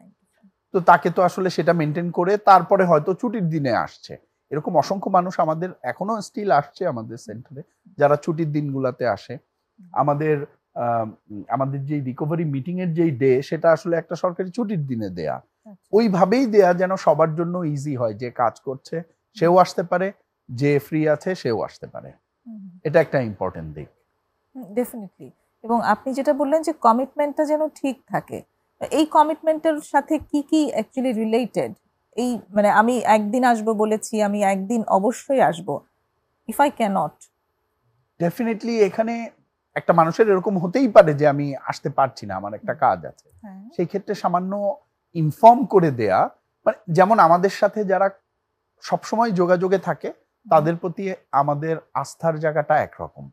তো তাকে তো আসলে সেটা মেনটেন করে তারপরে হয়তো ছুটির দিনে আসছে। এরকম অসংখ্য মানুষ আমাদের এখনো স্টিল আসছে আমাদের সেন্টারে, যারা ছুটির দিনগুলোতে আসে। আমাদের যে রিকভারি মিটিং এর যেই ডে, সেটা আসলে একটা সরকারি ছুটির দিনে দেয়া, ওইভাবেই দেয়া যেন সবার জন্য ইজি হয়। যে কাজ করছে সেও আসতে পারে, যে ফ্রি আছে সেও আসতে পারে। এটা একটা ইম্পর্টেন্ট দিক। ডেফিনেটলি। এবং আপনি যেটা বললেন যে কমিটমেন্টটা যেন ঠিক থাকে, এই কমিটমেন্টের সাথে কি কি অ্যাকচুয়ালি রিলেটেড? এই মানে আমি একদিন আসবো বলেছি, আমি একদিন অবশ্যই আসবো, ইফ আই ক্যানট। ডেফিনেটলি এখানে একটা মানুষের এরকম হতেই পারে যে আমি আসতে পারছি না, আমার একটা কাজ আছে। সেই ক্ষেত্রে সামান্য ইনফর্ম করে দেয়া, মানে যেমন আমাদের সাথে যারা সবসময় যোগাযোগে থাকে তাদের প্রতি আমাদের আস্থার জায়গাটা একরকম।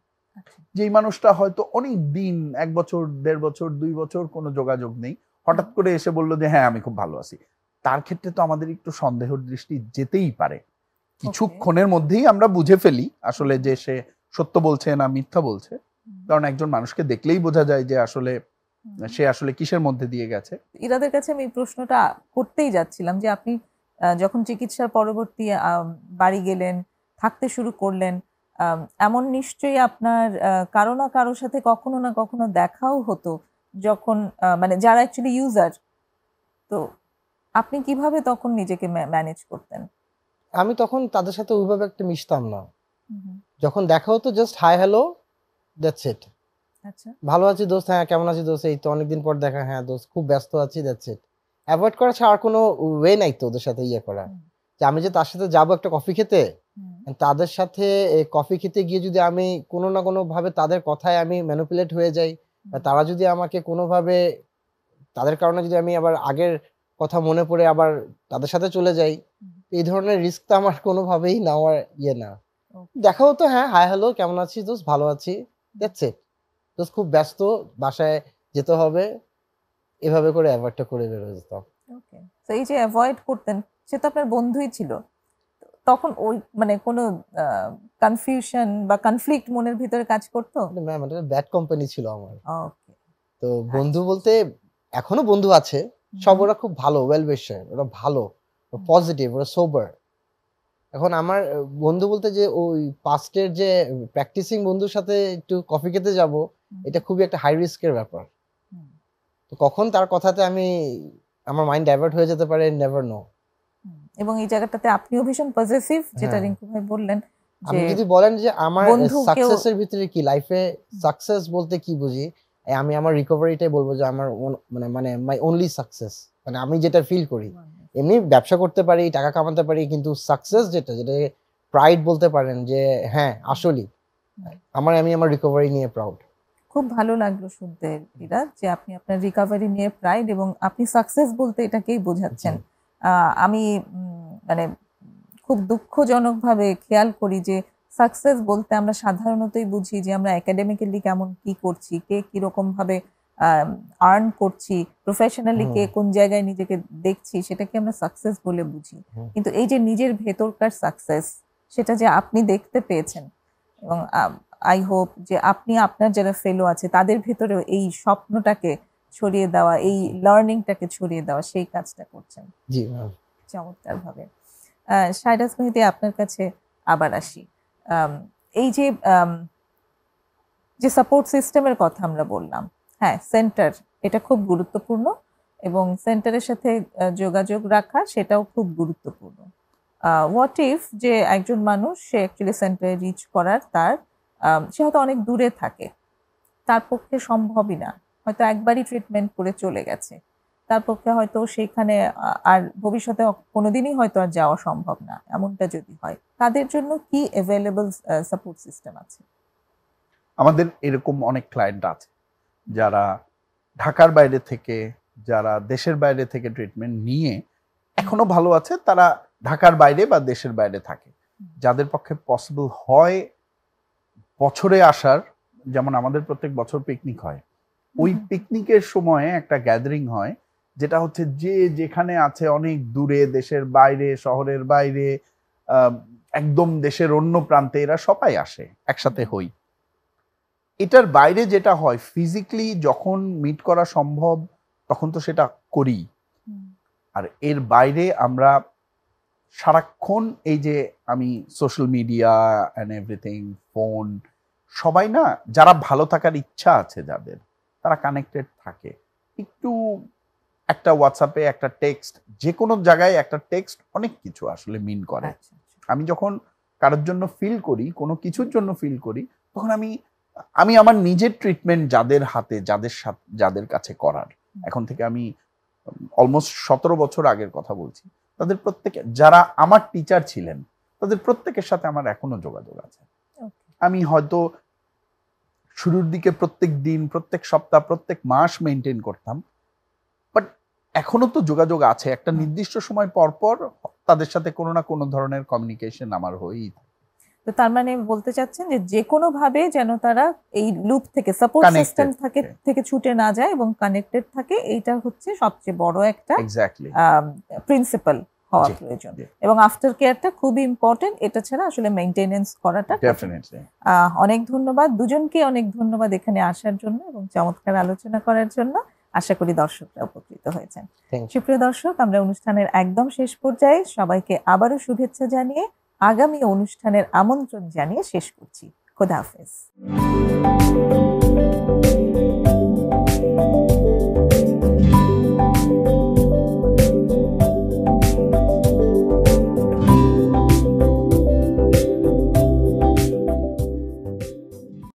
যেই মানুষটা হয়তো অনেক দিন, 1 বছর 1.5 বছর 2 বছর কোনো যোগাযোগ নেই, হঠাৎ করে এসে বললো যে হ্যাঁ আমি খুব ভালো আছি, তার ক্ষেত্রে তো আমাদের একটু সন্দেহের দৃষ্টি যেতেই পারে। কিছুক্ষণের মধ্যেই আমরা বুঝে ফেলি আসলে যে সে সত্য বলছে না মিথ্যা বলছে, কারণ একজন মানুষকে দেখলেই বোঝা যায় যে আসলে সে আসলে কিসের মধ্যে দিয়ে গেছে। ইরাদের কাছে আমি প্রশ্নটা করতেই যাচ্ছিলাম যে আপনি যখন চিকিৎসার পরবর্তী বাড়ি গেলেন, থাকতে শুরু করলেন, এমন নিশ্চয়ই আপনার কারো না কারোর সাথে কখনো না কখনো দেখাও হতো, যখন মানে যারা অ্যাকচুয়ালি ইউজার। তো আপনি কিভাবে তখন নিজেকে ম্যানেজ করতেন? আমি তখন তাদের সাথে ওইভাবে একটা মিশতাম না। যখন দেখা হতো just hi hello, that's it. আচ্ছা, ভালো আছি দোস্ত, হ্যাঁ কেমন আছি দোস্ত, এই তো অনেকদিন পর দেখা, হ্যাঁ দোস্ত খুব ব্যস্ত আছি, দ্যাটস ইট। অ্যাভয়েড করা ছাড়া আর কোনো ওয়ে নাই তো ওদের সাথে ইয়ে করা। যে আমি যে তার সাথে যাবো একটা কফি খেতে, তাদের সাথে কফি খেতে গিয়ে যদি আমি কোনো না কোনো ভাবে তাদের কথায় আমি ম্যানিপুলেট হয়ে যাই, বা তারা যদি আমাকে কোনোভাবে তাদের কারণে যদি আমি আবার আগের কথা মনে পড়ে আবার তাদের সাথে চলে যাই, এই ধরনের রিস্ক তো আমার কোনোভাবেই নেওয়ার ইয়ে না। দেখা হতো, হ্যাঁ, হাই হ্যালো, কেমন আছিস দোস্ত, ভালো আছি, দ্যাটস ইট। দোস্ত খুব ব্যস্ত, বাসায় যেতে হবে, এভাবে করে অ্যাভয়েডটা করে বের হয়ে যেতাম। ওকে, তো এই যে অ্যাভয়েড করতেন, সে তো আপনার বন্ধুই ছিল, তখন ওই মানে কোনো কনফিউশন বা কনফ্লিক্ট মনের ভিতরে কাজ করতো? ম্যাম, এটা ব্যাড কোম্পানি ছিল আমার। ওকে, তো বন্ধু বলতে এখনো বন্ধু আছে, সব ওরা খুব ভালো, ওয়েল উইশার, ওরা ভালো, পজিটিভ, ওরা সোবার। এখন আমার বন্ধু বলতে যে ওই পাস্টের যে প্র্যাকটিসিং বন্ধুর সাথে একটু কফি খেতে যাব, এটা খুবই একটা হাই রিস্কের ব্যাপার। তো কখন তার কথাতে আমি আমার মাইন্ড ডাইভার্ট হয়ে যেতে পারে, নেভার নো। এবং এই জায়গাটাতে আপনিও ভীষণ পজিটিভ, যেটা রিঙ্কু ভাই বললেন। আপনি যদি বলেন যে আমার সাকসেসের ভিতরে কি, লাইফে সাকসেস বলতে কি বুঝি, আমি আমার রিকভারিটাই বলবো যে আমার মানে মাই অনলি সাকসেস, মানে আমি যেটা ফিল করি। এমনি ব্যবসা করতে পারি, টাকা কামাতে পারি, কিন্তু সাকসেস যেটা প্রাইড বলতে পারেন, যে হ্যাঁ আসলেই আমি আমার রিকভারি নিয়ে প্রাউড। খুব ভালো লাগলো শুনতে ইরাদ, যে আপনি আপনার রিকভারি নিয়ে প্রাইড এবং আপনি সাকসেস বলতে এটাকেই বোঝাচ্ছেন। আমি মানে খুব দুঃখজনকভাবে খেয়াল করি যে সাকসেস বলতে আমরা সাধারণতই বুঝি যে আমরা একাডেমিক্যালি কেমন কি করছি, কে কিরকম ভাবে আর্ন করছি, প্রফেশনালি কে কোন জায়গায় নিজেকে দেখছি, সেটাকে আমরা সাকসেস বলে বুঝি। কিন্তু এই যে নিজের ভেতরকার সাকসেস, সেটা যে আপনি দেখতে পেয়েছেন, এবং আই হোপ যে আপনি আপনার যারা ফেলো আছে তাদের ভেতরেও এই স্বপ্নটাকে ছড়িয়ে দেওয়া, এই লার্নিংটাকে ছড়িয়ে দেওয়া, সেই কাজটা করছেন। জি, চমৎকার ভাবে। সাইরাজ মেহেদী, আপনার কাছে আবার আসি। এই যে সাপোর্ট সিস্টেমের কথা আমরা বললাম, হ্যাঁ, সেন্টার এটা খুব গুরুত্বপূর্ণ, এবং সেন্টারের সাথে যোগাযোগ রাখা সেটাও খুব গুরুত্বপূর্ণ। হোয়াট ইফ যে একজন মানুষ সে অ্যাকচুয়ালি সেন্টারে রিচ করার সে হয়তো অনেক দূরে থাকে, তার পক্ষে সম্ভবই না, হয়তো একবারই ট্রিটমেন্ট করে চলে গেছে, তার পক্ষে হয়তো সেখানে আর ভবিষ্যতে কোনোদিনই হয়তো আর যাওয়া সম্ভব না, এমনটা যদি হয়, তাদের জন্য কি অ্যাভেলেবল সাপোর্ট সিস্টেম আছে? আমাদের এরকম অনেক ক্লায়েন্ট আছে যারা ঢাকার বাইরে থেকে, যারা দেশের বাইরে থেকে ট্রিটমেন্ট নিয়ে এখনো ভালো আছে, তারা ঢাকার বাইরে বা দেশের বাইরে থাকে। যাদের পক্ষে পসিবল হয় বছরে আসার, যেমন আমাদের প্রত্যেক বছর পিকনিক হয়, ওই পিকনিকের সময় একটা গ্যাদারিং হয়, যেটা হচ্ছে যে যেখানে আছে অনেক দূরে, দেশের বাইরে, শহরের বাইরে, একদম দেশের অন্য প্রান্তে, এরা সবাই আসে, একসাথে হই। এটার বাইরে যেটা হয়, ফিজিক্যালি যখন মিট করা সম্ভব তখন তো সেটা করি। আর এর বাইরে আমরা সারাক্ষণ এই যে আমি social media and everything, phone, সবাই না যারা ভালো থাকার ইচ্ছা আছে যাদের, তারা কানেক্টেড থাকে। একটু একটা হোয়াটসঅ্যাপে একটা টেক্সট, যে কোনো জায়গায় একটা টেক্সট অনেক কিছু আসলে মিন করে। আমি যখন কারোর জন্য ফিল করি, কোনো কিছুর জন্য ফিল করি, তখন আমি আমার নিজের ট্রিটমেন্ট যাদের হাতে, যাদের কাছে করার, এখন থেকে আমি অলমোস্ট 17 বছর আগের কথা বলছি, তাদের প্রত্যেকে যারা আমার টিচার ছিলেন, তাদের প্রত্যেকের সাথে আমার এখনো যোগাযোগ আছে। আমি হয়তো শুরুর দিকে প্রত্যেক দিন, প্রত্যেক সপ্তাহ, প্রত্যেক মাস মেনটেন করতাম, বাট এখনো তো যোগাযোগ আছে। একটা নির্দিষ্ট সময় পর পর তাদের সাথে কোনো না কোনো ধরনের কমিউনিকেশন আমার হয়েই থাকে। তো তার মানে বলতে চাচ্ছেন যে কোনো ভাবে যেন তারা এই লুপ থেকে, সাপোর্ট সিস্টেম থেকে ছুটে না যায় এবং কানেক্টেড থাকে, এইটা হচ্ছে সবচেয়ে বড় একটা প্রিন্সিপাল হওয়া প্রয়োজন। এবং আফটার কেয়ারটা খুবই ইম্পর্টেন্ট, এটা ছাড়া আসলে মেইনটেনেন্স করাটা ডেফিনেটলি। অনেক ধন্যবাদ দুজনকে, অনেক ধন্যবাদ এখানে আসার জন্য এবং চমৎকার আলোচনা করার জন্য। আশা করি দর্শকরা উপকৃত হয়েছেন। সুপ্রিয় দর্শক, আমরা অনুষ্ঠানের একদম শেষ পর্যায়ে, সবাইকে আবারও শুভেচ্ছা জানিয়ে আগামী অনুষ্ঠানের আমন্ত্রণ জানিয়ে শেষ করছি। খোদা হাফেজ।